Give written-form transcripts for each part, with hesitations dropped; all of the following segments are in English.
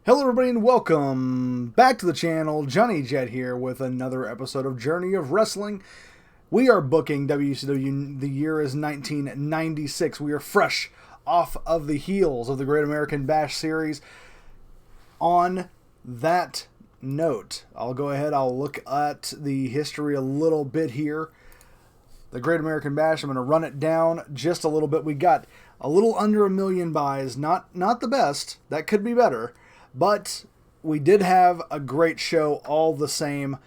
Hello everybody and welcome back to the channel. Johnny Jet here with another episode of Journey of Wrestling. We are booking WCW. The year is 1996. We are fresh off of the heels of the Great American Bash series. On that note, I'll go ahead, I'll look at the history a little bit here. The Great American Bash, I'm going to run it down just a little bit. We got a little under 1 million buys. Not the best. That could be better. But we did have a great show all the same.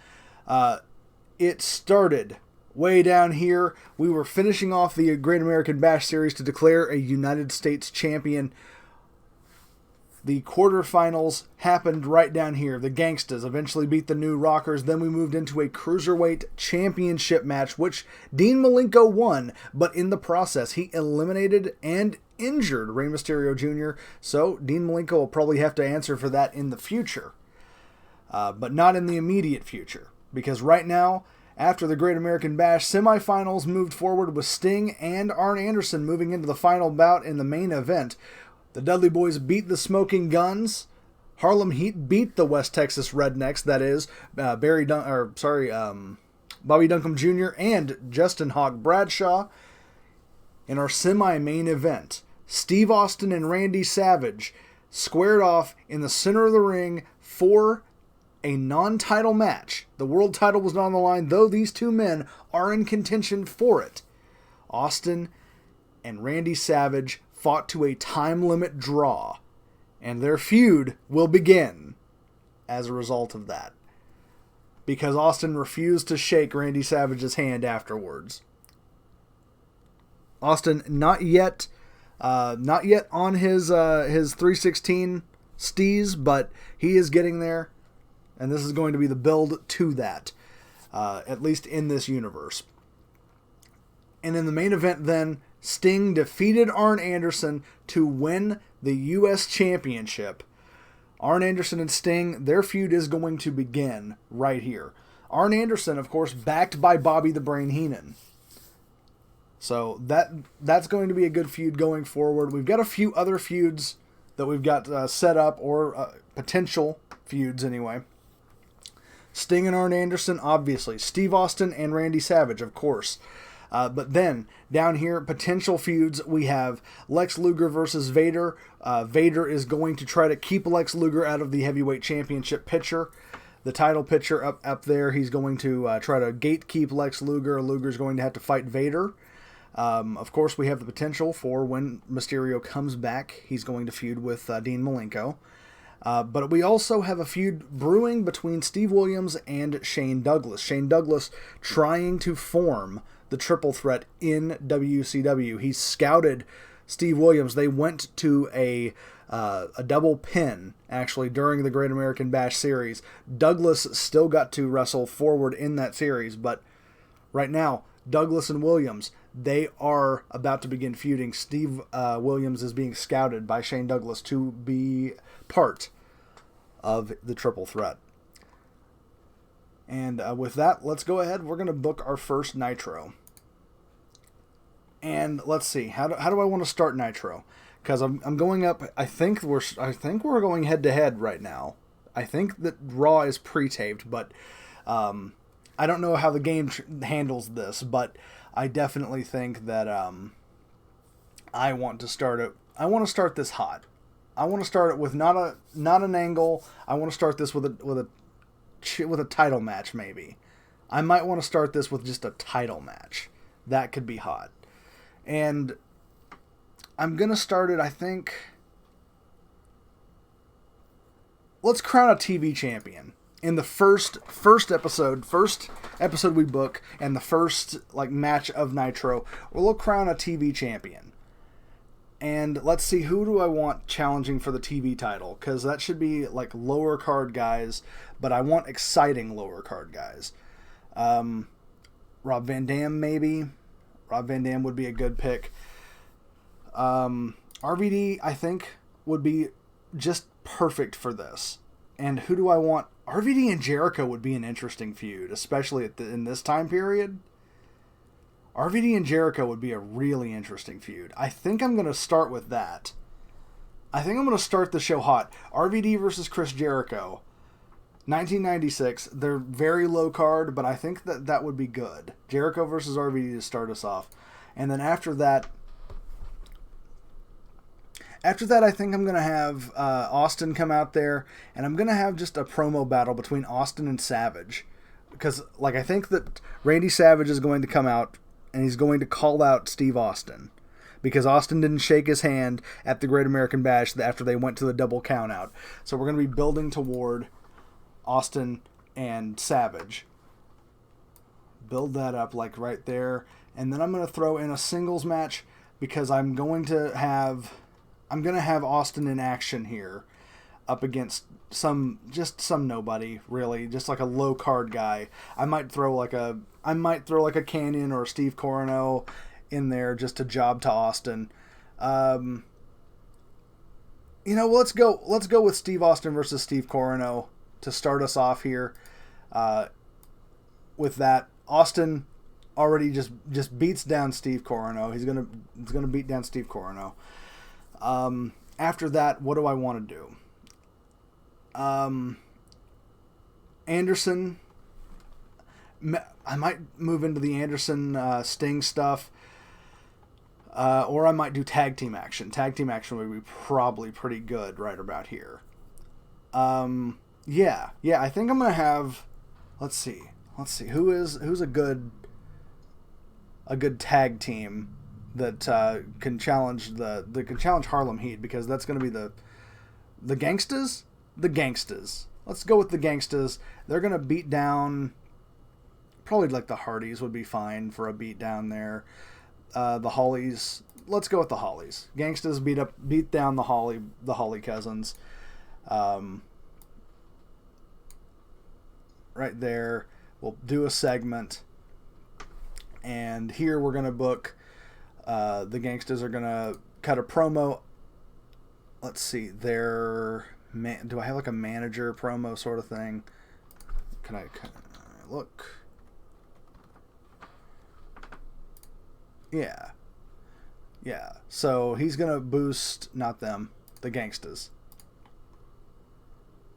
It started way down here. We were finishing off the Great American Bash series to declare a United States champion. The quarterfinals happened right down here. The Gangstas eventually beat the New Rockers. Then we moved into a Cruiserweight Championship match, which Dean Malenko won. But in the process, he eliminated and injured Rey Mysterio Jr., so Dean Malenko will probably have to answer for that in the future. But not in the immediate future. Because right now, after the Great American Bash, semifinals moved forward with Sting and Arn Anderson moving into the final bout in the main event. The Dudley Boys beat the Smoking Guns. Harlem Heat beat the West Texas Rednecks, that is, Bobby Duncombe Jr. and Justin Hawk Bradshaw. In our semi-main event, Steve Austin and Randy Savage squared off in the center of the ring for a non-title match. The world title was not on the line, though these two men are in contention for it. Austin and Randy Savage fought to a time limit draw, and their feud will begin as a result of that, because Austin refused to shake Randy Savage's hand afterwards. Austin not yet on his 316 steez, but he is getting there, and this is going to be the build to that, at least in this universe. And in the main event then, Sting defeated Arn Anderson to win the U.S. Championship. Arn Anderson and Sting, their feud is going to begin right here. Arn Anderson, of course, backed by Bobby the Brain Heenan. So that's going to be a good feud going forward. We've got a few other feuds that we've got set up, or potential feuds anyway. Sting and Arn Anderson, obviously. Steve Austin and Randy Savage, of course. But then, down here, potential feuds, we have Lex Luger versus Vader. Vader is going to try to keep Lex Luger out of the heavyweight championship picture. The title picture up there, he's going to try to gatekeep Lex Luger. Luger's going to have to fight Vader. Of course, we have the potential for when Mysterio comes back, he's going to feud with Dean Malenko. But we also have a feud brewing between Steve Williams and Shane Douglas. Shane Douglas trying to form the triple threat in WCW. He scouted Steve Williams. They went to a double pin, actually, during the Great American Bash series. Douglas still got to wrestle forward in that series, but right now, Douglas and Williams, they are about to begin feuding. Steve Williams is being scouted by Shane Douglas to be part of the triple threat. And with that, let's go ahead. We're going to book our first Nitro. And let's see. How do I want to start Nitro? Because I'm going up. I think we're going head to head right now. I think that Raw is pre-taped, but I don't know how the game handles this. But I definitely think that I want to start it. I want to start this hot. I want to start it with not an angle. I want to start this with a title match, maybe. I might want to start this with just a title match. That could be hot. And I'm going to start it, I think. Let's crown a TV champion. In the first episode we book, and the first match of Nitro, we'll crown a TV champion. And let's see, who do I want challenging for the TV title? Because that should be lower card guys, but I want exciting lower card guys. Rob Van Dam, maybe. Rob Van Dam would be a good pick. RVD, I think, would be just perfect for this. And who do I want? RVD and Jericho would be an interesting feud, especially in this time period. RVD and Jericho would be a really interesting feud. I think I'm going to start with that. I think I'm going to start the show hot. RVD versus Chris Jericho. 1996. They're very low card, but I think that would be good. Jericho versus RVD to start us off. And then after that, I think I'm going to have Austin come out there, and I'm going to have just a promo battle between Austin and Savage. Because, like, I think that Randy Savage is going to come out, and he's going to call out Steve Austin. Because Austin didn't shake his hand at the Great American Bash after they went to the double countout. So we're going to be building toward Austin and Savage. Build that up, like, right there. And then I'm going to throw in a singles match, because I'm going to have Austin in action here up against some nobody, really, just like a low card guy. I might throw like a Canyon or a Steve Corino in there just to job to Austin. Let's go with Steve Austin versus Steve Corino to start us off here. With that, Austin already just beats down Steve Corino. He's gonna beat down Steve Corino. After that, what do I want to do? Anderson. I might move into the Anderson Sting stuff. Or I might do tag team action. Tag team action would be probably pretty good right about here. Yeah, I think I'm going to have, let's see, who's a good tag team that can challenge Harlem Heat, because that's going to be the Gangstas? The Gangstas. Let's go with the Gangstas. They're going to beat down, probably like the Hardys would be fine for a beat down there. The Hollies. Let's go with the Hollies. Gangstas beat down the Holly cousins. Right there. We'll do a segment. And here we're going to book, the Gangstas are going to cut a promo. Let's see. Do I have like a manager promo sort of thing? Can I look? Yeah. So he's going to boost, not them, the Gangstas.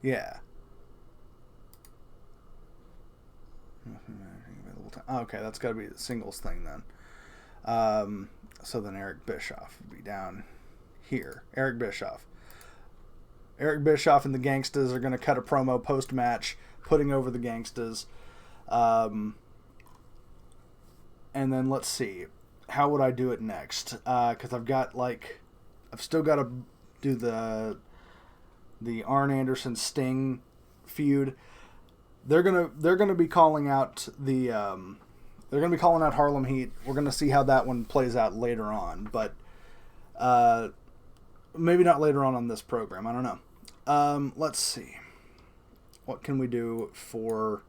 Yeah. Okay, that's got to be the singles thing then. So then Eric Bischoff would be down here. Eric Bischoff and the Gangstas are going to cut a promo post-match, putting over the Gangstas. And then let's see. How would I do it next? Because I've still got to do the Arn Anderson Sting feud. They're gonna be calling out Harlem Heat. We're gonna see how that one plays out later on, but maybe not later on this program. I don't know. Let's see. What can we do for?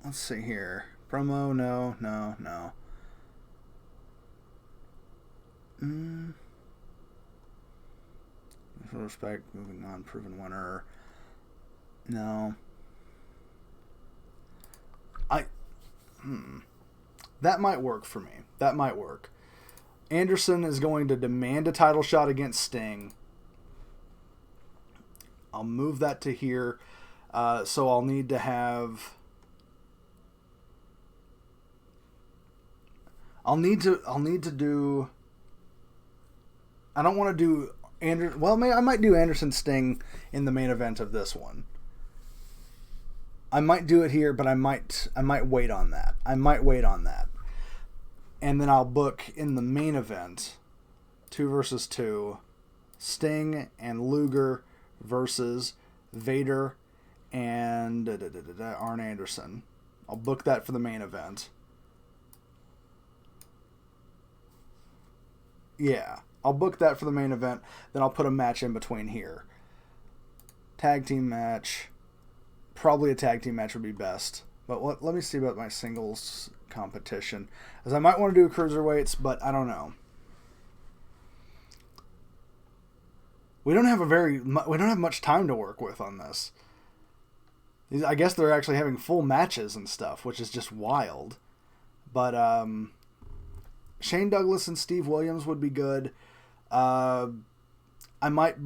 Let's see here. Promo, no. Respect, moving on, proven winner. No. That might work for me. That might work. Anderson is going to demand a title shot against Sting. I'll move that to here. So I'll need to have... I'll need to do... I don't want to do... I might do Anderson Sting in the main event of this one. I might do it here, but I might wait on that. And then I'll book in the main event 2 versus 2, Sting and Luger versus Vader and Arn Anderson. I'll book that for the main event. Yeah, I'll book that for the main event. Then I'll put a match in between here. Tag team match. Probably a tag team match would be best. But let me see about my singles competition. As I might want to do cruiserweights, but I don't know. We don't have much time to work with on this. I guess they're actually having full matches and stuff, which is just wild. But Shane Douglas and Steve Williams would be good. I might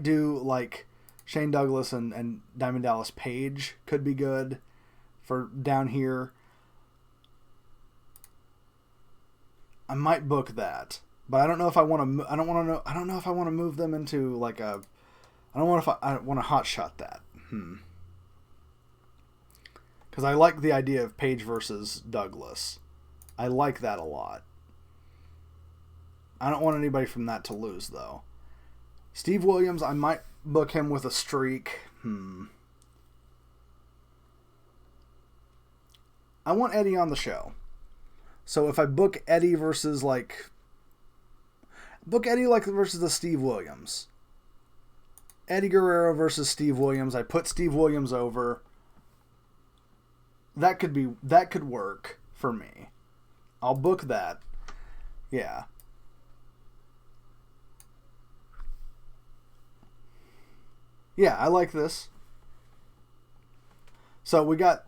do like Shane Douglas and Diamond Dallas Page could be good for down here. I might book that, but I don't know if I want to. I don't know if I want to move them into like a. I don't want if I want to hot shot that. Because I like the idea of Page versus Douglas. I like that a lot. I don't want anybody from that to lose though. Steve Williams, I might book him with a streak. I want Eddie on the show. So if I book Eddie versus versus the Steve Williams. Eddie Guerrero versus Steve Williams. I put Steve Williams over. That could work for me. I'll book that. Yeah. Yeah, I like this. So we got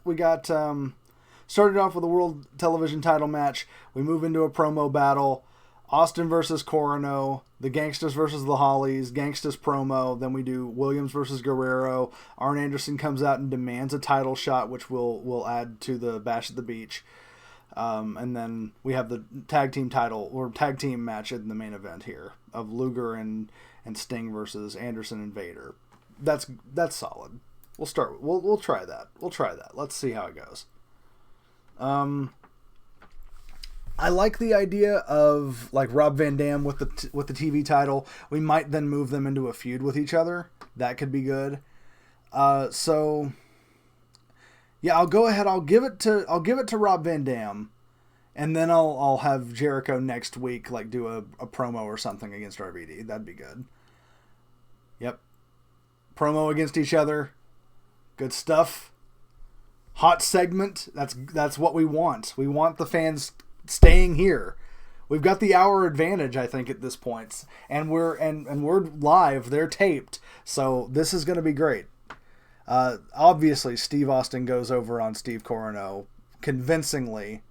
started off with a world television title match. We move into a promo battle. Austin versus Corino. The Gangstas versus the Hollies. Gangstas promo. Then we do Williams versus Guerrero. Arn Anderson comes out and demands a title shot, which we'll add to the Bash at the Beach. And then we have the tag team title or tag team match in the main event here of Luger and Sting versus Anderson and Vader. That's solid. We'll try that. Let's see how it goes. I like the idea of like Rob Van Dam with the TV title. We might then move them into a feud with each other. That could be good. So yeah, I'll go ahead. I'll give it to Rob Van Dam, and then I'll have Jericho next week like do a promo or something against RVD. That'd be good. Yep. Promo against each other. Good stuff. Hot segment. That's what we want. We want the fans staying here. We've got the hour advantage, I think, at this point. And we're live. They're taped. So this is going to be great. Obviously, Steve Austin goes over on Steve Corino convincingly.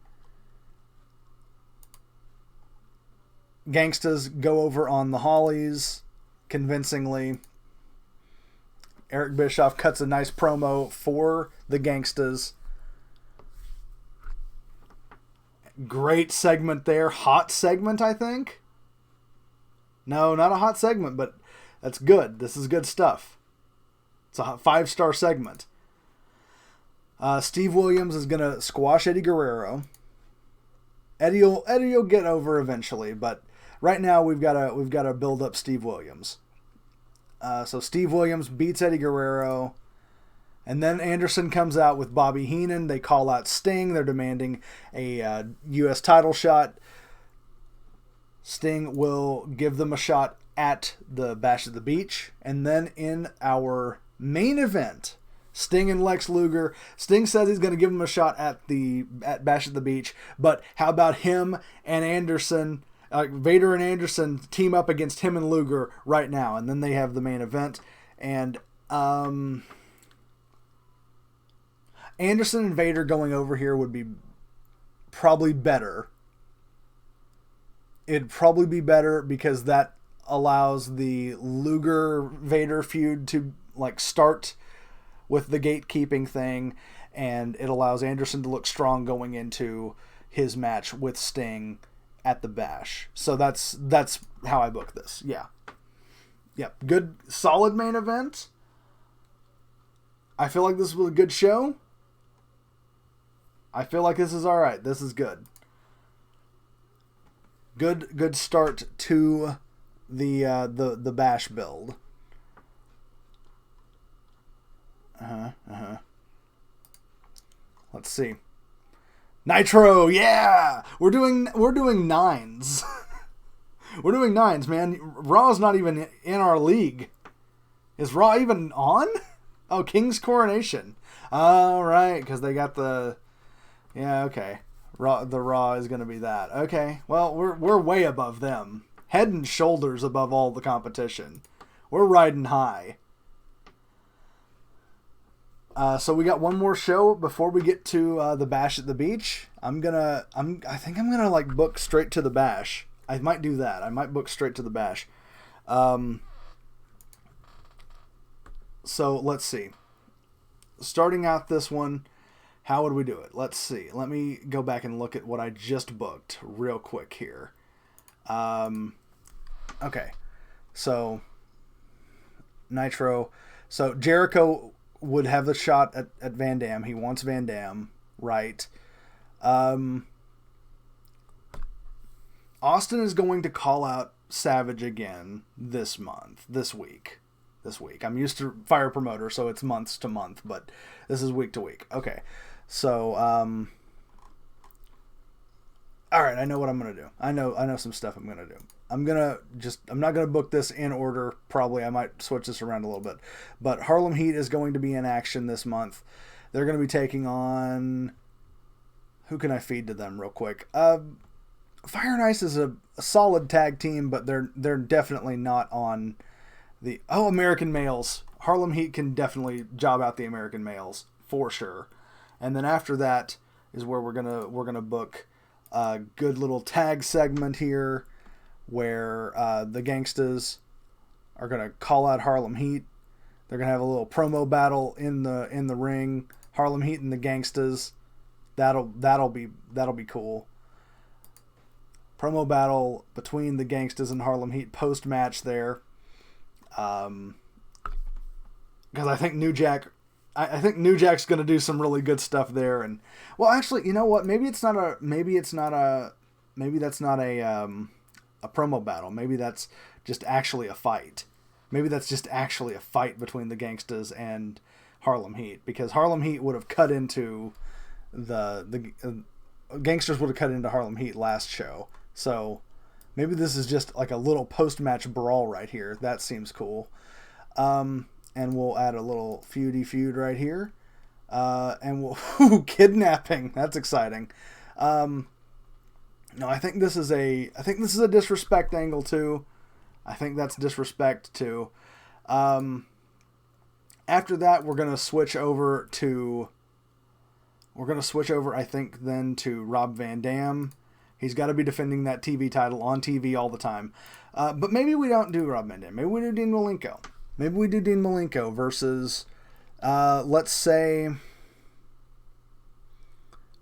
Gangstas go over on the Hollies convincingly. Eric Bischoff cuts a nice promo for the Gangstas. Great segment there. Hot segment, I think. No, not a hot segment, but that's good. This is good stuff. It's a 5-star segment. Steve Williams is going to squash Eddie Guerrero. Eddie will get over eventually, but right now we've got to build up Steve Williams. So Steve Williams beats Eddie Guerrero. And then Anderson comes out with Bobby Heenan. They call out Sting. They're demanding a U.S. title shot. Sting will give them a shot at the Bash at the Beach. And then in our main event, Sting and Lex Luger. Sting says he's going to give him a shot at Bash at the Beach. But how about him and Anderson? Vader and Anderson team up against him and Luger right now. And then they have the main event. And Anderson and Vader going over here would be probably better. It'd probably be better because that allows the Luger-Vader feud to like start with the gatekeeping thing, and it allows Anderson to look strong going into his match with Sting at the Bash. So that's how I book this. Yeah. Yep. Good, solid main event. I feel like this was a good show. I feel like this is all right. This is good. Good start to the Bash build. Let's see. Nitro, yeah. We're doing 9s. We're doing 9s, man. Raw's not even in our league. Is Raw even on? Oh, King's Coronation. All right, because they got the. Yeah, okay. The Raw is going to be that. Okay, well, we're way above them. Head and shoulders above all the competition. We're riding high. So we got one more show before we get to the Bash at the Beach. I think I'm gonna like book straight to the Bash. I might do that. I might book straight to the Bash. So let's see. Starting out this one, how would we do it? Let's see. Let me go back and look at what I just booked real quick here. Okay. So Nitro. So Jericho would have the shot at Van Dam. He wants Van Dam, right? Austin is going to call out Savage again this week. I'm used to Fire Promoter, so it's months to month, but this is week to week. Okay. So, all right, I know what I'm going to do. I know some stuff I'm going to do. I'm not going to book this in order. Probably I might switch this around a little bit. But Harlem Heat is going to be in action this month. They're going to be taking on, who can I feed to them real quick? Fire and Ice is a solid tag team, but they're definitely not on the American Males. Harlem Heat can definitely job out the American Males for sure. And then after that is where we're gonna book a good little tag segment here, where the Gangstas are gonna call out Harlem Heat. They're gonna have a little promo battle in the ring. Harlem Heat and the Gangstas. That'll be cool. Promo battle between the Gangstas and Harlem Heat post match there. Because I think New Jack. I think New Jack's going to do some really good stuff there, and well, actually, you know what? Maybe that's not a promo battle. Maybe that's just actually a fight. Maybe that's just actually a fight between the Gangstas and Harlem Heat, because Harlem Heat would have cut into the Gangsters would have cut into Harlem Heat last show. So maybe this is just like a little post match brawl right here. That seems cool. And we'll add a little feud right here. And we'll kidnapping. That's exciting. No, I think this is a disrespect angle too. I think that's disrespect too. After that, we're gonna switch over, I think, then to Rob Van Dam. He's got to be defending that TV title on TV all the time. But maybe we don't do Rob Van Dam. Maybe we do Dean Malenko. Maybe we do Dean Malenko versus, let's say,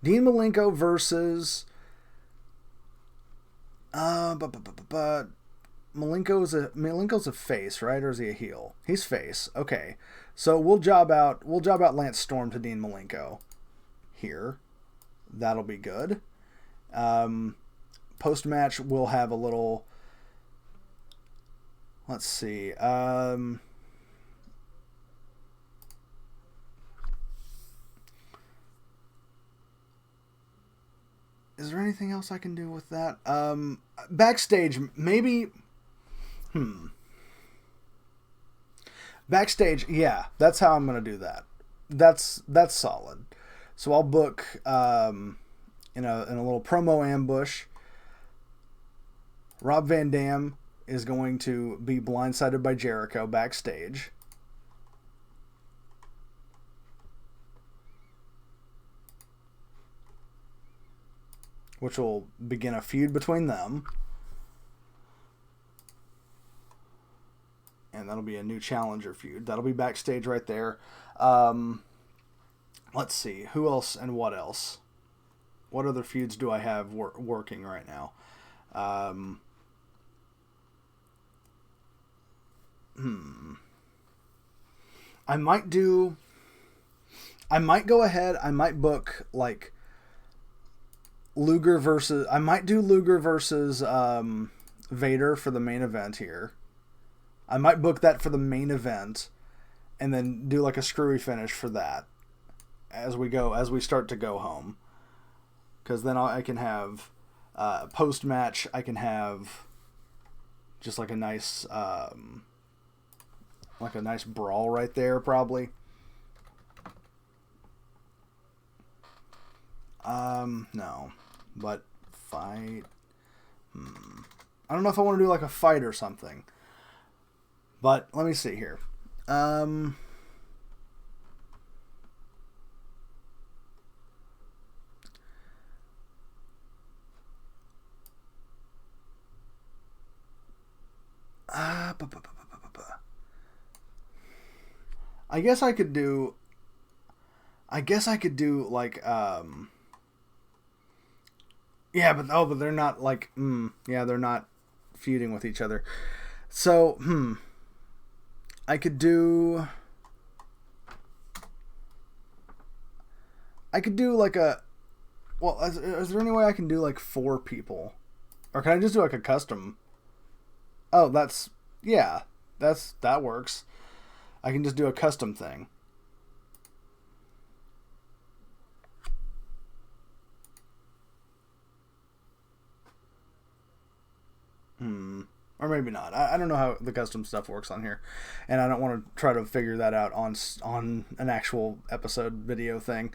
Dean Malenko versus, Malenko's a face, right? Or is he a heel? He's face. Okay. So we'll job out Lance Storm to Dean Malenko here. That'll be good. Post match we'll have a little, let's see. Is there anything else I can do with that? Backstage, maybe. Backstage, yeah, that's how I'm gonna do that. That's solid. So I'll book in a little promo ambush. Rob Van Dam is going to be blindsided by Jericho backstage. Which will begin a feud between them. And that'll be a new challenger feud. That'll be backstage right there. Let's see. Who else and what else? What other feuds do I have working right now? I might go ahead. I might book like Luger versus. I might do Luger versus Vader for the main event here. I might book that for the main event, and then do like a screwy finish for that as we start to go home. Because then I can have post match. I can have just like a nice brawl right there, probably. No. But fight. I don't know if I want to do like a fight or something. But let me see here. I guess I could do like yeah, but they're not like yeah, they're not feuding with each other. So, I could do like a well, is there any way I can do like 4 people? Or can I just do like a custom? Oh, that works. I can just do a custom thing. Or maybe not. I don't know how the custom stuff works on here, and I don't want to try to figure that out on an actual episode video thing.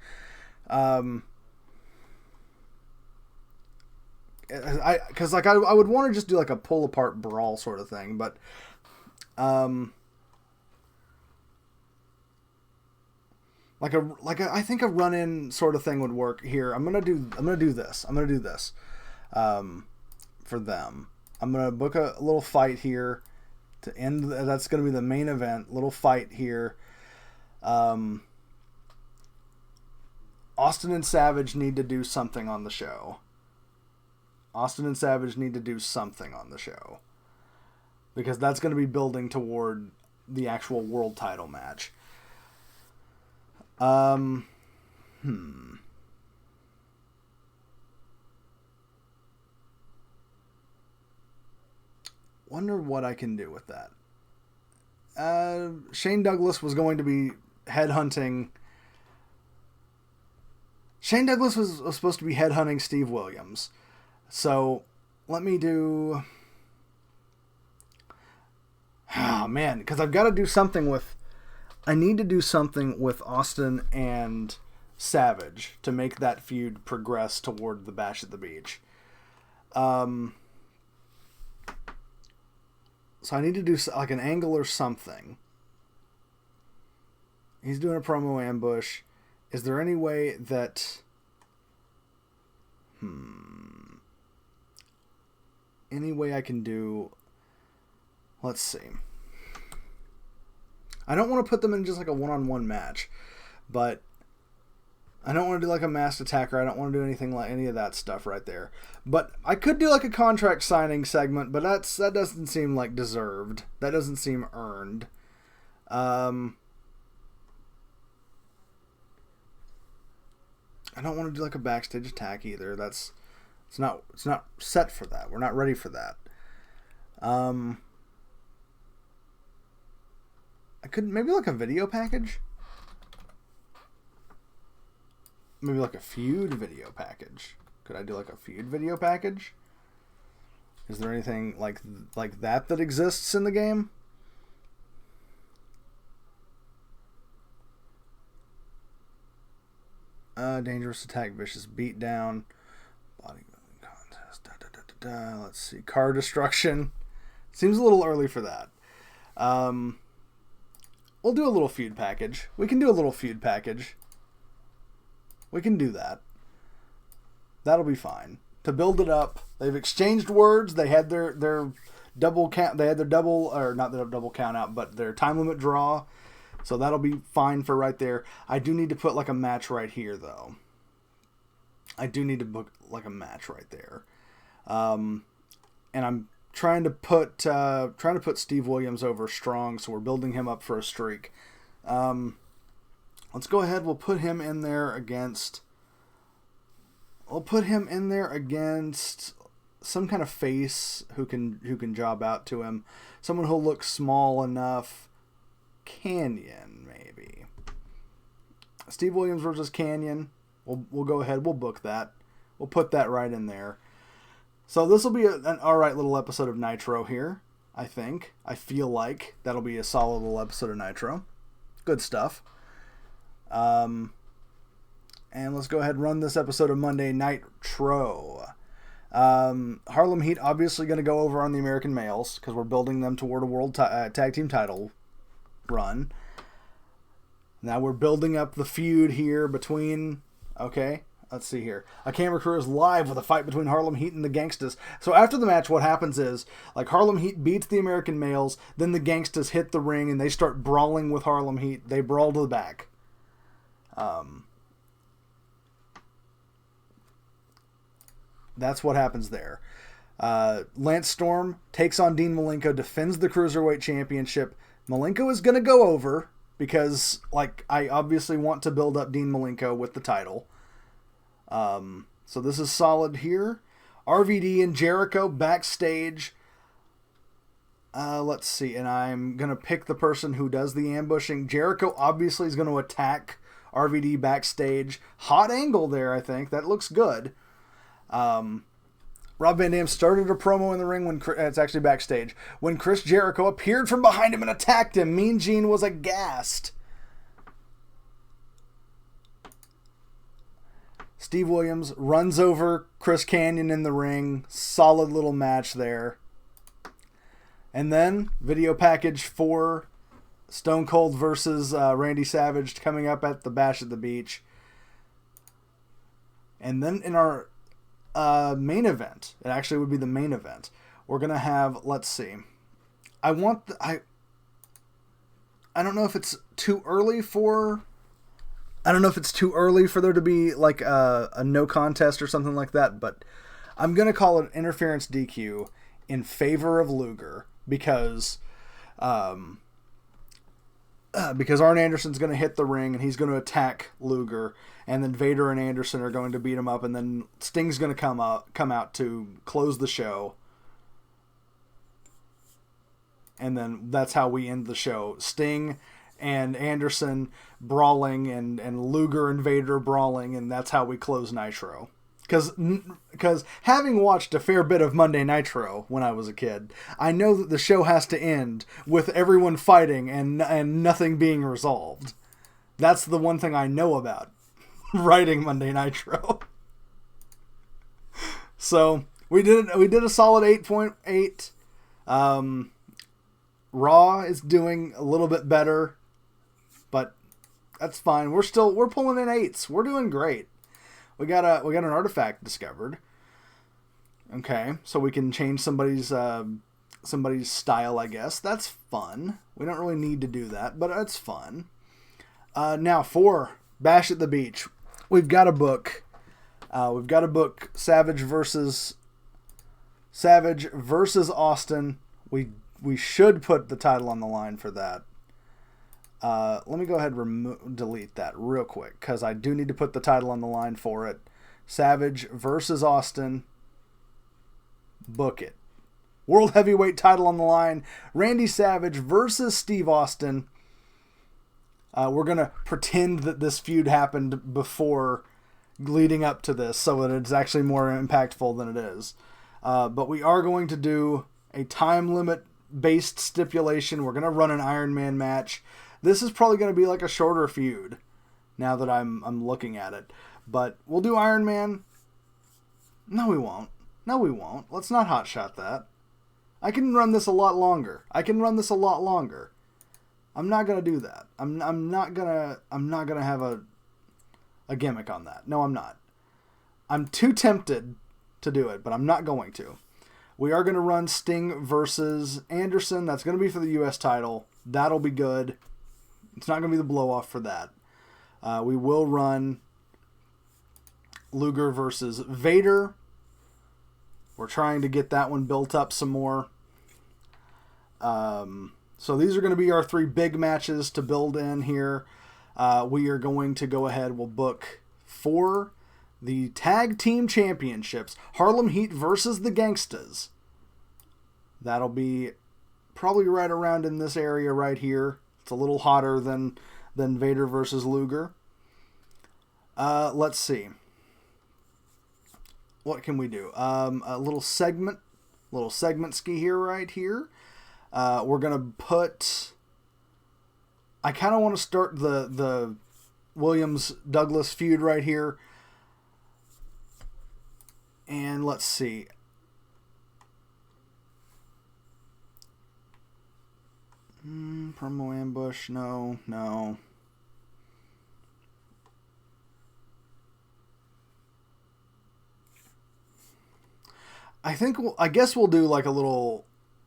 Because like I would want to just do like a pull apart brawl sort of thing, but I think a run in sort of thing would work here. I'm gonna do this for them. I'm going to book a little fight here to end. That's going to be the main event. Little fight here. Austin and Savage need to do something on the show. Because that's going to be building toward the actual world title match. Wonder what I can do with that. Shane Douglas was going to be headhunting. Shane Douglas was supposed to be headhunting Steve Williams. So, let me do... Oh, man, because I've got to do something with... I need to do something with Austin and Savage to make that feud progress toward the Bash at the Beach. So I need to do like an angle or something. He's doing a promo ambush. Is there any way that... Any way I can do... Let's see. I don't want to put them in just like a one-on-one match, but I don't want to do like a masked attacker. I don't want to do anything like any of that stuff right there. But I could do like a contract signing segment, but that doesn't seem like deserved. That doesn't seem earned. I don't want to do like a backstage attack either. It's not set for that. We're not ready for that. I could maybe like a video package. Maybe like a feud video package. Could I do like a feud video package? Is there anything like that exists in the game? Dangerous attack, vicious beatdown, bodybuilding contest. Let's see, car destruction. Seems a little early for that. We'll do a little feud package. We can do a little feud package. We can do that. That'll be fine. To build it up, they've exchanged words. They had their double count. They had their double, or not their double count out, but their time limit draw. So that'll be fine for right there. I do need to put like a match right here, though. I do need to book like a match right there. And I'm trying to put Steve Williams over strong, so we're building him up for a streak. Let's go ahead. We'll put him in there against. We'll put him in there against some kind of face who can job out to him. Someone who'll look small enough. Canyon, maybe. Steve Williams versus Canyon. We'll go ahead. We'll book that. We'll put that right in there. So this will be an alright little episode of Nitro here, I think. I feel like that'll be a solid little episode of Nitro. Good stuff. And let's go ahead and run this episode of Monday Nitro. Harlem Heat obviously going to go over on the American Males because we're building them toward a world tag team title run. Now we're building up the feud here between... Okay. let's see here. A camera crew is live with a fight between Harlem Heat and the Gangstas. So after the match, what happens is, like, Harlem Heat beats the American Males, then the Gangstas hit the ring and they start brawling with Harlem Heat. They brawl to the back. That's what happens there. Lance Storm takes on Dean Malenko, defends the Cruiserweight Championship. Malenko is going to go over because, like, I obviously want to build up Dean Malenko with the title. So this is solid here. RVD and Jericho backstage. Let's see, and I'm going to pick the person who does the ambushing. Jericho obviously is going to attack RVD backstage. Hot angle there, I think. That looks good. Rob Van Dam started a promo in the ring when it's actually backstage. When Chris Jericho appeared from behind him and attacked him, Mean Gene was aghast. Steve Williams runs over Chris Kanyon in the ring. Solid little match there. And then video package for Stone Cold versus Randy Savage coming up at the Bash at the Beach. And then in our main event, it actually would be the main event, we're gonna have, let's see, I don't know if it's too early for there to be like a no contest or something like that, but I'm gonna call it interference DQ in favor of Luger because Arn Anderson's going to hit the ring and he's going to attack Luger, and then Vader and Anderson are going to beat him up, and then Sting's going to come out to close the show. And then that's how we end the show. Sting and Anderson brawling and Luger and Vader brawling, and that's how we close Nitro. Because having watched a fair bit of Monday Nitro when I was a kid, I know that the show has to end with everyone fighting and nothing being resolved. That's the one thing I know about writing Monday Nitro. So we did a solid 8.8. Raw is doing a little bit better, but that's fine. We're pulling in 8s. We're doing great. We got an artifact discovered. Okay, so we can change somebody's style, I guess. That's fun. We don't really need to do that, but it's fun. Now for Bash at the Beach, we've got a book. Savage versus Austin. We should put the title on the line for that. Let me go ahead and delete that real quick, because I do need to put the title on the line for it. Savage versus Austin. Book it. World Heavyweight title on the line. Randy Savage versus Steve Austin. We're going to pretend that this feud happened before, leading up to this, so that it's actually more impactful than it is. But we are going to do a time limit based stipulation. We're going to run an Iron Man match. This is probably going to be like a shorter feud, now that I'm looking at it. But we'll do Iron Man. No, we won't. Let's not hotshot that. I can run this a lot longer. I'm not going to do that. I'm not going to have a gimmick on that. No, I'm not. I'm too tempted to do it, but I'm not going to. We are going to run Sting versus Anderson. That's going to be for the U.S. title. That'll be good. It's not going to be the blow-off for that. We will run Luger versus Vader. We're trying to get that one built up some more. So these are going to be our 3 big matches to build in here. We are going to go ahead. We'll book for the Tag Team Championships. Harlem Heat versus the Gangstas. That'll be probably right around in this area right here. It's a little hotter than Vader versus Luger. Let's see. What can we do? A little segment ski here right here. We're gonna put. I kind of want to start the Williams Douglas feud right here. And let's see. Promo ambush, no. I guess we'll do like a little.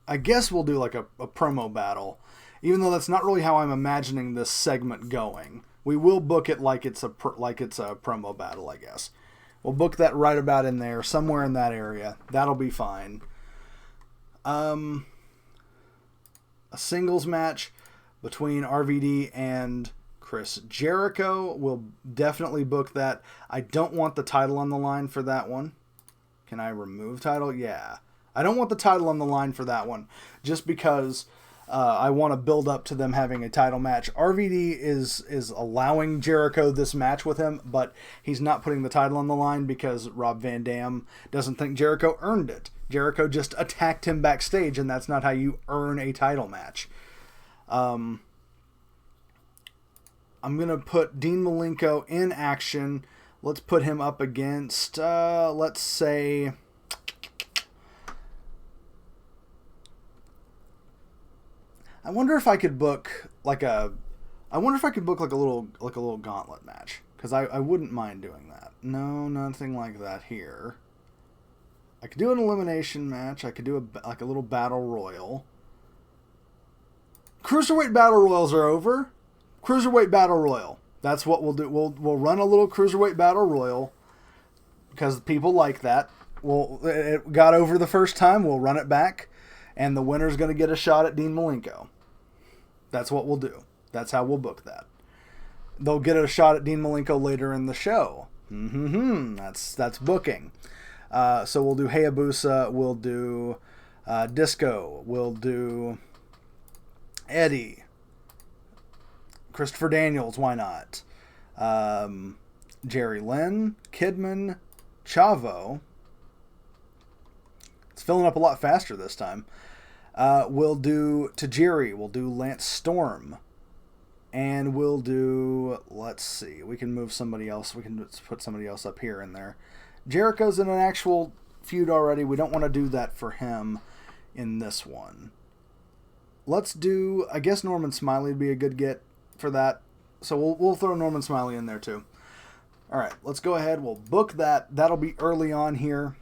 I guess we'll do like a promo battle, even though that's not really how I'm imagining this segment going. We will book it like it's a promo battle, I guess. We'll book that right about in there, somewhere in that area. That'll be fine. A singles match between RVD and Chris Jericho. We'll definitely book that. I don't want the title on the line for that one. Can I remove title? Yeah. I don't want the title on the line for that one, just because I want to build up to them having a title match. RVD is allowing Jericho this match with him, but he's not putting the title on the line because Rob Van Dam doesn't think Jericho earned it. Jericho just attacked him backstage, and that's not how you earn a title match. I'm going to put Dean Malenko in action. Let's put him up against, let's say... I wonder if I could book like a little gauntlet match, because I wouldn't mind doing that. No, nothing like that here. I could do an elimination match. I could do a little battle royal. Cruiserweight battle royals are over. Cruiserweight battle royal. That's what we'll do. We'll run a little cruiserweight battle royal because people like that. It got over the first time. We'll run it back, and the winner's going to get a shot at Dean Malenko. That's what we'll do. That's how we'll book that. They'll get a shot at Dean Malenko later in the show. That's booking. So we'll do Hayabusa. We'll do Disco. We'll do Eddie. Christopher Daniels. Why not? Jerry Lynn. Kidman. Chavo. It's filling up a lot faster this time. We'll do Tajiri. We'll do Lance Storm. And we'll do, let's see, we can move somebody else. We can put somebody else up here in there. Jericho's in an actual feud already. We don't want to do that for him in this one. Let's do, I guess Norman Smiley would be a good get for that. So we'll throw Norman Smiley in there too. All right, let's go ahead. We'll book that. That'll be early on here.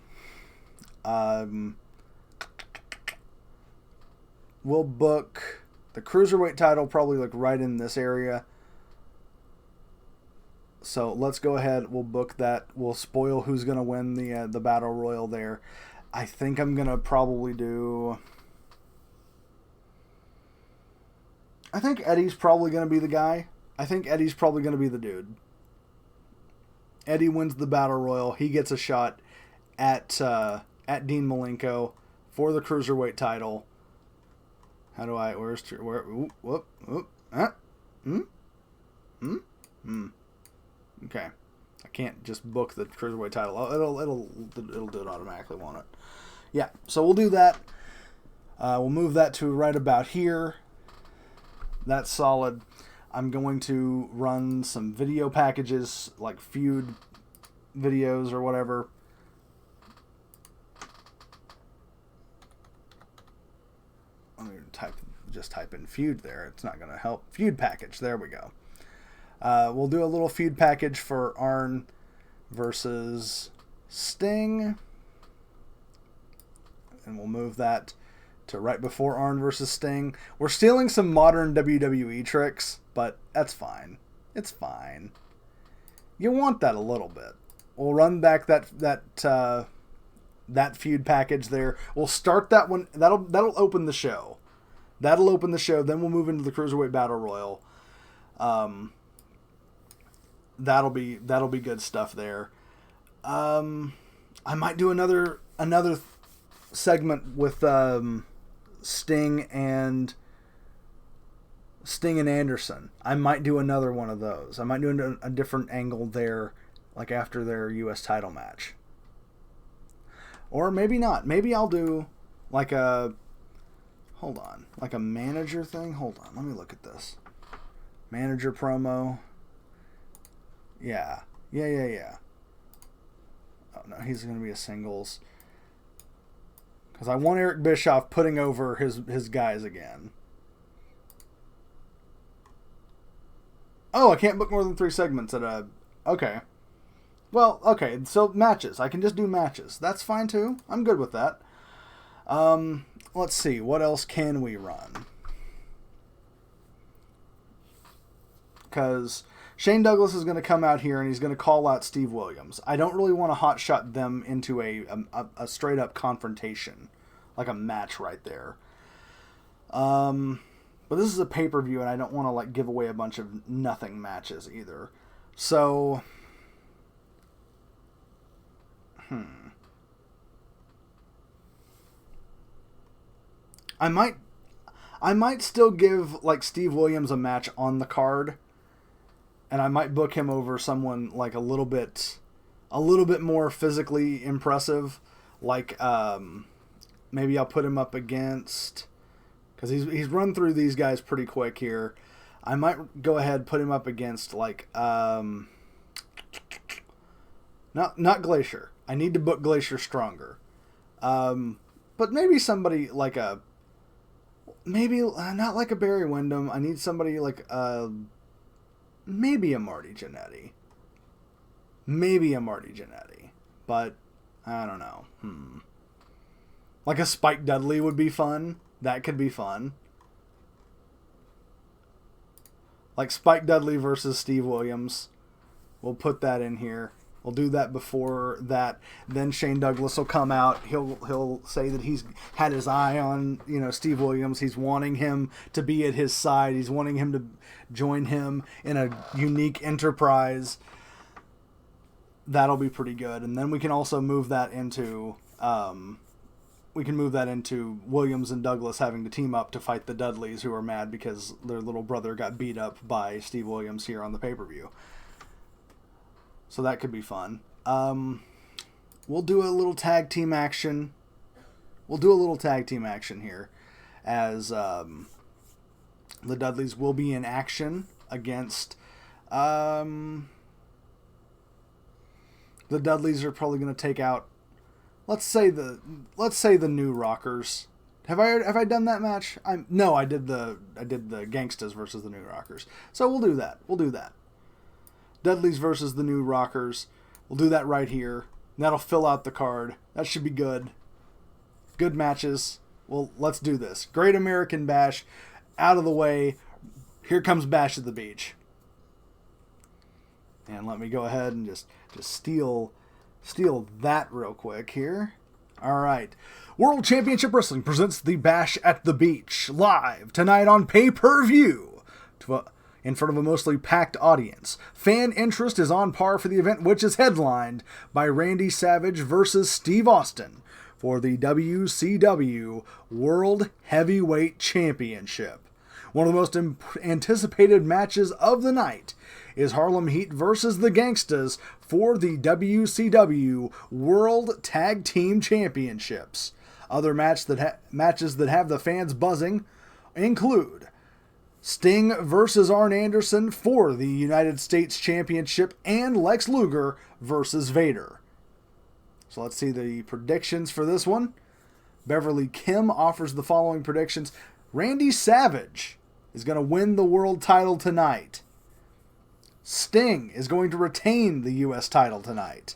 We'll book the Cruiserweight title probably like right in this area. So let's go ahead. We'll book that. We'll spoil who's going to win the Battle Royal there. I think I'm going to probably do... I think Eddie's probably going to be the guy. I think Eddie's probably going to be the dude. Eddie wins the Battle Royal. He gets a shot at Dean Malenko for the Cruiserweight title. How do I... Okay. I can't just book the Cruiserweight title. It'll do it automatically, won't it? Yeah, so we'll do that. We'll move that to right about here. That's solid. I'm going to run some video packages, like feud videos or whatever. I'm going to just type in feud there. It's not going to help. Feud package. There we go. We'll do a little feud package for Arn versus Sting. And we'll move that to right before Arn versus Sting. We're stealing some modern WWE tricks, but that's fine. It's fine. You want that a little bit. We'll run back that feud package there. We'll start that one. That'll open the show. That'll open the show. Then we'll move into the Cruiserweight Battle Royal. That'll be good stuff there. I might do another segment with Sting and Anderson. I might do another one of those. I might do a different angle there, like after their U.S. title match. Or maybe not. Maybe I'll do like a manager thing. Hold on, let me look at this. Manager promo. Yeah. Oh no, he's going to be a singles. Because I want Eric Bischoff putting over his guys again. Oh, I can't book more than 3 segments at a... Okay. Well, okay, so matches. I can just do matches. That's fine too. I'm good with that. Let's see. What else can we run? Because Shane Douglas is going to come out here and he's going to call out Steve Williams. I don't really want to hotshot them into a straight up confrontation, like a match right there. But this is a pay-per-view and I don't want to like give away a bunch of nothing matches either. So, I might still give like Steve Williams a match on the card, and I might book him over someone like a little bit more physically impressive. Like maybe I'll put him up against, because he's run through these guys pretty quick here. I might go ahead and put him up against like not Glacier. I need to book Glacier stronger. But maybe somebody like maybe not like a Barry Windham. I need somebody like maybe a Marty Jannetty. But I don't know. Like a Spike Dudley would be fun. That could be fun. Like Spike Dudley versus Steve Williams. We'll put that in here. We'll do that before that. Then Shane Douglas will come out. He'll say that he's had his eye on, Steve Williams. He's wanting him to be at his side. He's wanting him to join him in a unique enterprise. That'll be pretty good. And then we can also move that into Williams and Douglas having to team up to fight the Dudleys, who are mad because their little brother got beat up by Steve Williams here on the pay-per-view. So that could be fun. We'll do a little tag team action. Here as the Dudleys will be in action against... the Dudleys are probably going to take out, let's say the New Rockers. Have I done that match? No, I did the Gangstas versus the New Rockers. So we'll do that. Dudleys versus the New Rockers. We'll do that right here. That'll fill out the card. That should be good. Good matches. Well, let's do this. Great American Bash. Out of the way. Here comes Bash at the Beach. And let me go ahead and just steal that real quick here. All right. World Championship Wrestling presents the Bash at the Beach live tonight on pay-per-view. In front of a mostly packed audience. Fan interest is on par for the event, which is headlined by Randy Savage versus Steve Austin for the WCW World Heavyweight Championship. One of the most anticipated matches of the night is Harlem Heat versus the Gangstas for the WCW World Tag Team Championships. Other matches that have the fans buzzing include Sting versus Arn Anderson for the United States Championship, and Lex Luger versus Vader. So let's see the predictions for this one. Beverly Kim offers the following predictions. Randy Savage is going to win the world title tonight. Sting is going to retain the U.S. title tonight.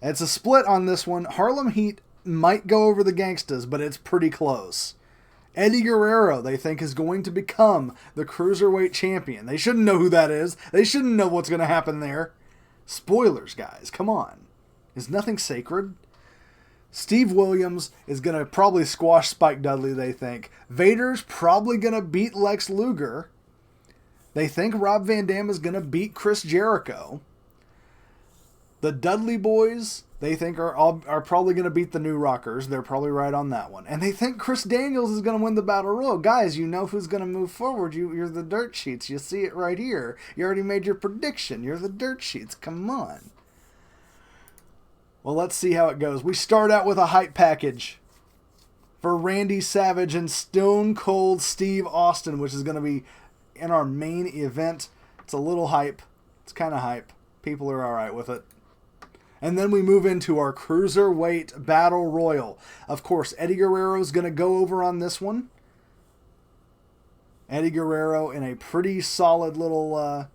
It's a split on this one. Harlem Heat might go over the Gangstas, but it's pretty close. Eddie Guerrero, they think, is going to become the Cruiserweight Champion. They shouldn't know who that is. They shouldn't know what's going to happen there. Spoilers, guys. Come on. Is nothing sacred? Steve Williams is going to probably squash Spike Dudley, they think. Vader's probably going to beat Lex Luger. They think Rob Van Dam is going to beat Chris Jericho. The Dudley Boys, they think, are probably going to beat the New Rockers. They're probably right on that one. And they think Chris Daniels is going to win the Battle Royal. Guys, you know who's going to move forward. You're the dirt sheets. You see it right here. You already made your prediction. You're the dirt sheets. Come on. Well, let's see how it goes. We start out with a hype package for Randy Savage and Stone Cold Steve Austin, which is going to be in our main event. It's a little hype. It's kind of hype. People are all right with it. And then we move into our Cruiserweight Battle Royal. Of course, Eddie Guerrero is going to go over on this one. Eddie Guerrero in a pretty solid little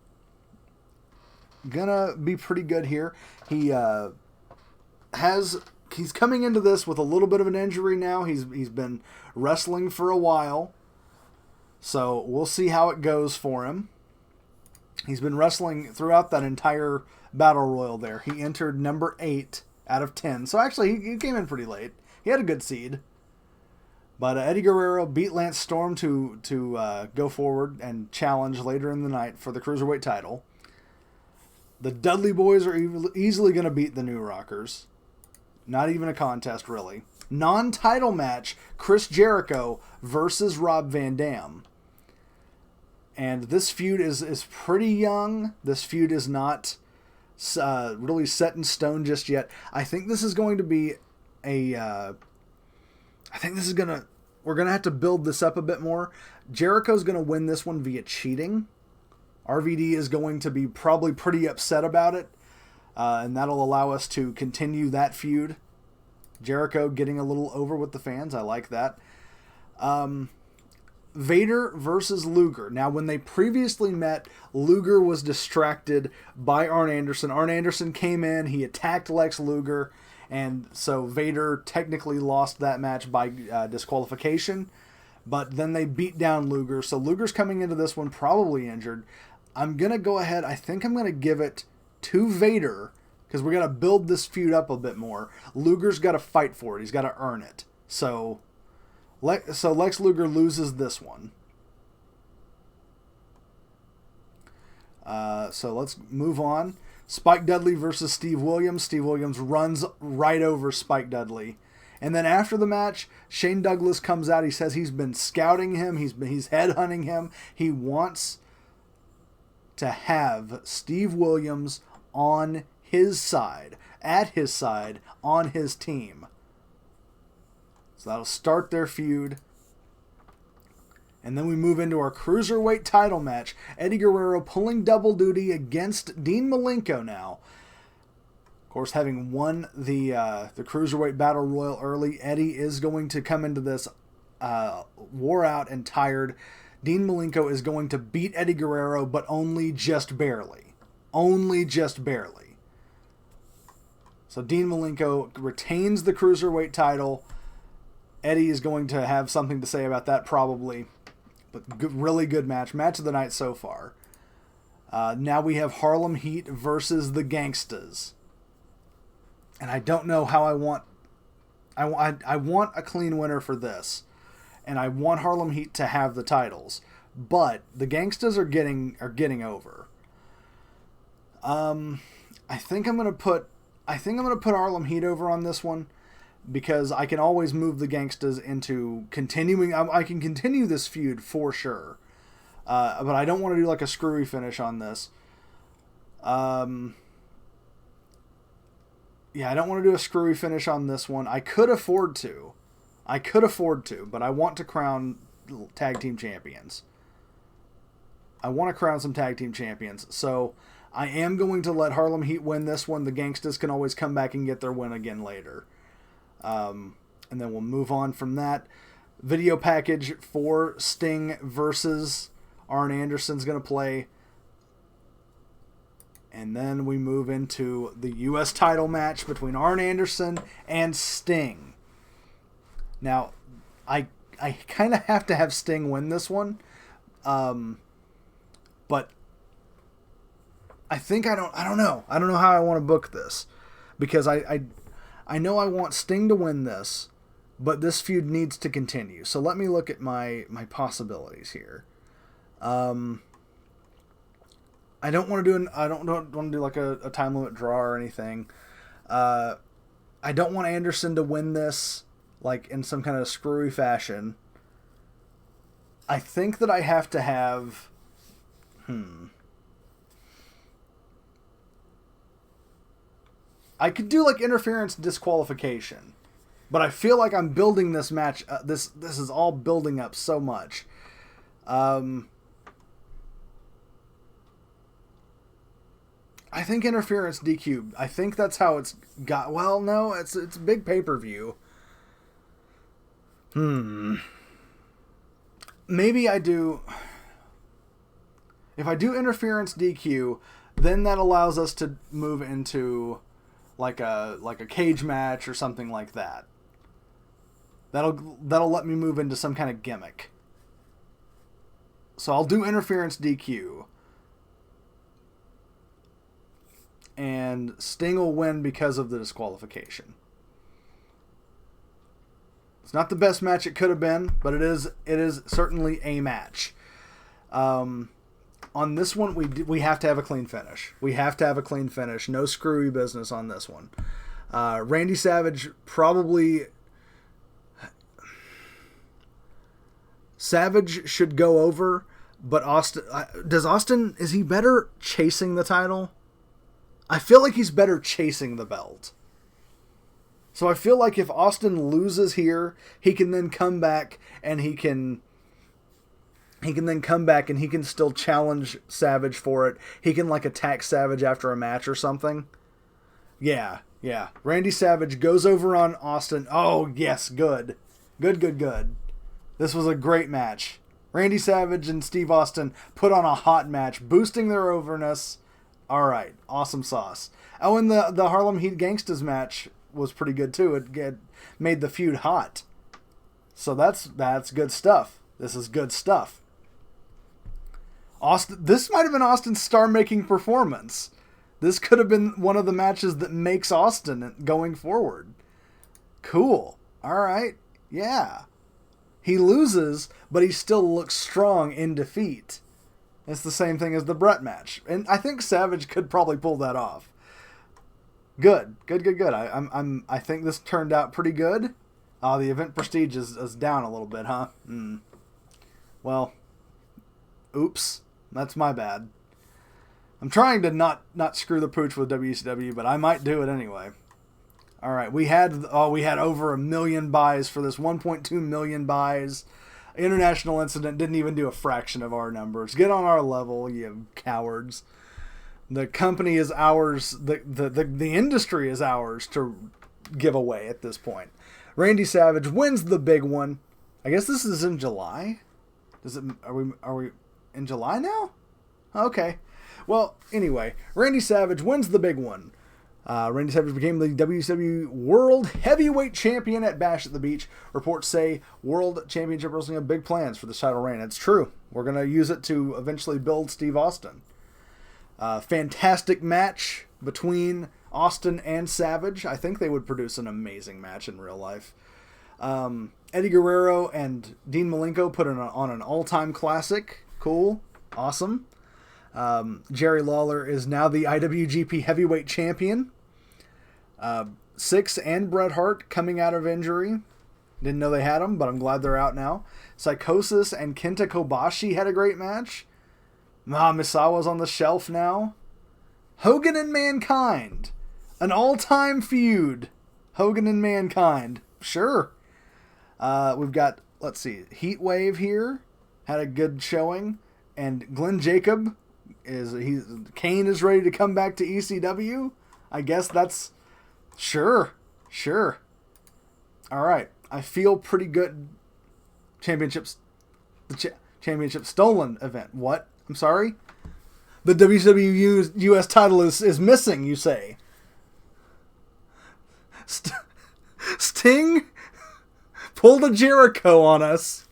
gonna be pretty good here. He he's coming into this with a little bit of an injury now. He's been wrestling for a while, so we'll see how it goes for him. He's been wrestling throughout that entire battle royal there. He entered number 8 out of 10, so actually he came in pretty late. He had a good seed. But Eddie Guerrero beat Lance Storm to go forward and challenge later in the night for the Cruiserweight title. The Dudley Boys are easily going to beat the New Rockers. Not even a contest, really. Non-title match, Chris Jericho versus Rob Van Dam. And this feud is pretty young. This feud is not really set in stone just yet. I think this is going to be we're going to have to build this up a bit more. Jericho's going to win this one via cheating. RVD is going to be probably pretty upset about it. And that'll allow us to continue that feud. Jericho getting a little over with the fans. I like that. Vader versus Luger. Now, when they previously met, Luger was distracted by Arn Anderson. Arn Anderson came in. He attacked Lex Luger. And so Vader technically lost that match by disqualification. But then they beat down Luger. So Luger's coming into this one probably injured. I'm going to go ahead. I think I'm going to give it to Vader because we're going to build this feud up a bit more. Luger's got to fight for it. He's got to earn it. So Lex Luger loses this one. So let's move on. Spike Dudley versus Steve Williams. Steve Williams runs right over Spike Dudley. And then after the match, Shane Douglas comes out. He says he's been scouting him. He's headhunting him. He wants to have Steve Williams on his side, at his side, on his team. So that'll start their feud. And then we move into our Cruiserweight title match. Eddie Guerrero pulling double duty against Dean Malenko now. Of course, having won the Cruiserweight Battle Royal early, Eddie is going to come into this wore out and tired. Dean Malenko is going to beat Eddie Guerrero, but only just barely. Only just barely. So Dean Malenko retains the Cruiserweight title. Eddie is going to have something to say about that probably. But really good match. Match of the night so far. Now we have Harlem Heat versus the Gangstas. And I don't know how I want a clean winner for this. And I want Harlem Heat to have the titles. But the Gangstas are getting over. I think I'm gonna put Harlem Heat over on this one. Because I can always move the Gangstas into continuing. I can continue this feud for sure. But I don't want to do like a screwy finish on this. Yeah, I don't want to do a screwy finish on this one. I could afford to, but I want to crown tag team champions. I want to crown some tag team champions. So I am going to let Harlem Heat win this one. The Gangstas can always come back and get their win again later. And then we'll move on from that. Video package for Sting versus Arn Anderson's going to play. And then we move into the U.S. title match between Arn Anderson and Sting. Now, I kind of have to have Sting win this one. But I think I don't know. I don't know how I want to book this. Because I know I want Sting to win this, but this feud needs to continue. So let me look at my possibilities here. I don't want to do like a time limit draw or anything. I don't want Anderson to win this like in some kind of screwy fashion. I think that I have to have I could do like interference disqualification, but I feel like I'm building this match. This is all building up so much. I think interference DQ. I think that's how it's got. Well, no, it's big pay-per-view. Maybe I do. If I do interference DQ, then that allows us to move into like a cage match or something like that. That'll let me move into some kind of gimmick. So I'll do interference DQ. And Sting will win because of the disqualification. It's not the best match it could have been, but it is certainly a match. On this one, we have to have a clean finish. We have to have a clean finish. No screwy business on this one. Randy Savage Savage should go over, but Austin, is he better chasing the title? I feel like he's better chasing the belt. So I feel like if Austin loses here, he can then come back and he can still challenge Savage for it. He can attack Savage after a match or something. Yeah. Randy Savage goes over on Austin. Oh, yes, good. Good. This was a great match. Randy Savage and Steve Austin put on a hot match, boosting their overness. All right, awesome sauce. Oh, and the Harlem Heat Gangsters match was pretty good too. It made the feud hot. So that's good stuff. This is good stuff. This might have been Austin's star-making performance. This could have been one of the matches that makes Austin going forward. Cool. All right. Yeah. He loses, but he still looks strong in defeat. It's the same thing as the Brett match. And I think Savage could probably pull that off. Good. I think this turned out pretty good. The event prestige is down a little bit, huh? Well, oops. That's my bad. I'm trying to not screw the pooch with WCW, but I might do it anyway. All right, we had over 1 million buys for this, 1.2 million buys. International Incident didn't even do a fraction of our numbers. Get on our level, you cowards. The company is ours. The industry is ours to give away at this point. Randy Savage wins the big one. I guess this is in July. Are we in July now? Okay. Well, anyway, Randy Savage wins the big one. Randy Savage became the WCW World Heavyweight Champion at Bash at the Beach. Reports say World Championship Wrestling have big plans for this title reign. It's true. We're going to use it to eventually build Steve Austin. Fantastic match between Austin and Savage. I think they would produce an amazing match in real life. Eddie Guerrero and Dean Malenko put it on an all-time classic. Cool. Awesome. Jerry Lawler is now the IWGP Heavyweight Champion. Syxx and Bret Hart coming out of injury. Didn't know they had them, but I'm glad they're out now. Psychosis and Kenta Kobashi had a great match. Misawa's on the shelf now. Hogan and Mankind. An all-time feud. Hogan and Mankind. Sure. We've got, let's see, Heatwave here. Had a good showing. And Glenn Jacob Kane is ready to come back to ECW. I guess that's sure. All right, I feel pretty good. The championship stolen event. What? I'm sorry. The WCW US title is missing. You say. Sting pulled a Jericho on us.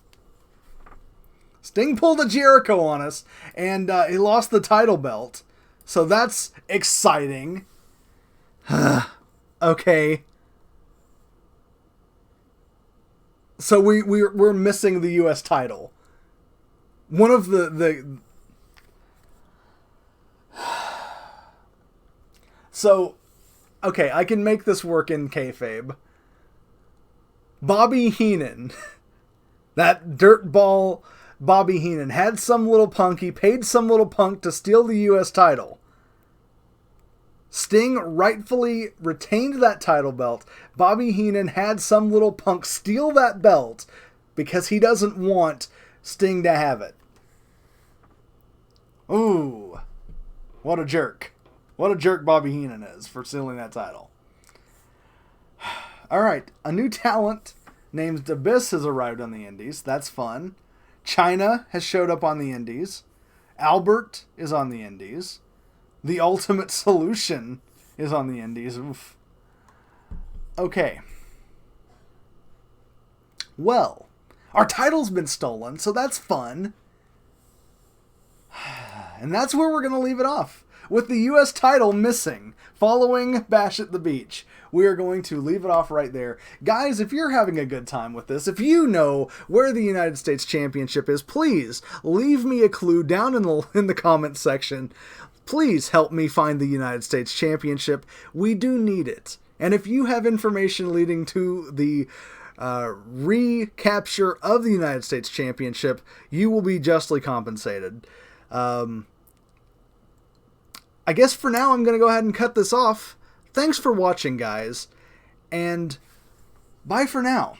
Sting pulled a Jericho on us, and he lost the title belt. So that's exciting. Okay. So we're missing the U.S. title. One of the So, okay, I can make this work in kayfabe. Bobby Heenan, that dirtball Bobby Heenan, had some little punk. He paid some little punk to steal the U.S. title. Sting rightfully retained that title belt. Bobby Heenan had some little punk steal that belt because he doesn't want Sting to have it. Ooh, what a jerk. What a jerk Bobby Heenan is for stealing that title. All right, a new talent named Abyss has arrived on the Indies. That's fun. China has showed up on the Indies. Albert is on the Indies. The Ultimate Solution is on the indies. Oof. Okay. Well, our title's been stolen, so that's fun. And that's where we're going to leave it off. With the U.S. title missing following Bash at the Beach, we are going to leave it off right there. Guys, if you're having a good time with this, if you know where the United States Championship is, please leave me a clue down in the comments section. Please help me find the United States Championship. We do need it. And if you have information leading to the recapture of the United States Championship, you will be justly compensated. I guess for now I'm going to go ahead and cut this off. Thanks for watching, guys, and bye for now.